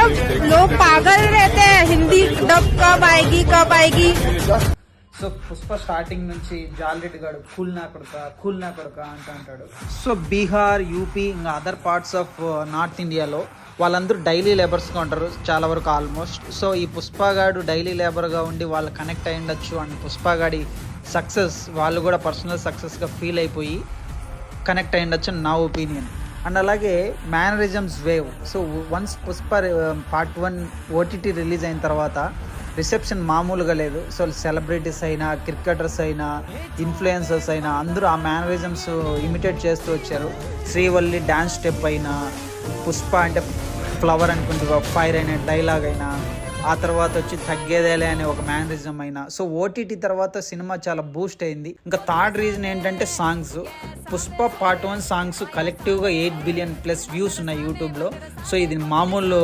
मतलब लोग पागल रहते हैं, हिंदी डब कब आएगी. సో పుష్ప స్టార్టింగ్ నుంచి జాలరెడ్డి గారు కూల్ నా కొడక అంటాడు. సో బీహార్, యూపీ ఇంకా అదర్ పార్ట్స్ ఆఫ్ నార్త్ ఇండియాలో వాళ్ళందరూ డైలీ లేబర్స్గా ఉంటారు చాలా వరకు ఆల్మోస్ట్. సో ఈ పుష్పగాడు డైలీ లేబర్గా ఉండి వాళ్ళు కనెక్ట్ అయి ఉండొచ్చు అండ్ పుష్పగాడి సక్సెస్ వాళ్ళు కూడా పర్సనల్ సక్సెస్గా ఫీల్ అయిపోయి కనెక్ట్ అయి ఉండొచ్చు నా ఒపీనియన్. అండ్ అలాగే mannerisms wave. So once Pushpa part 1 OTT release అయిన తర్వాత రిసెప్షన్ మామూలుగా లేదు. సో సెలబ్రిటీస్ అయినా, క్రికెటర్స్ అయినా, ఇన్ఫ్లుయెన్సర్స్ అయినా అందరూ ఆ మేనరిజమ్స్ ఇమిటేట్ చేస్తూ వచ్చారు. శ్రీవల్లి డ్యాన్స్ స్టెప్ అయినా, పుష్ప అంటే ఫ్లవర్ అనుకుంటూ ఫైర్ అనే డైలాగ్ అయినా, ఆ తర్వాత వచ్చి తగ్గేదేలే అనే ఒక మేనరిజం అయినా. సో ఓటీటీ తర్వాత సినిమా చాలా బూస్ట్ అయింది. ఇంకా థర్డ్ రీజన్ ఏంటంటే సాంగ్స్. పుష్ప పార్ట్ 1 సాంగ్స్ కలెక్టివ్గా 8 బిలియన్+ వ్యూస్ ఉన్నాయి యూట్యూబ్లో. సో ఇది మామూలు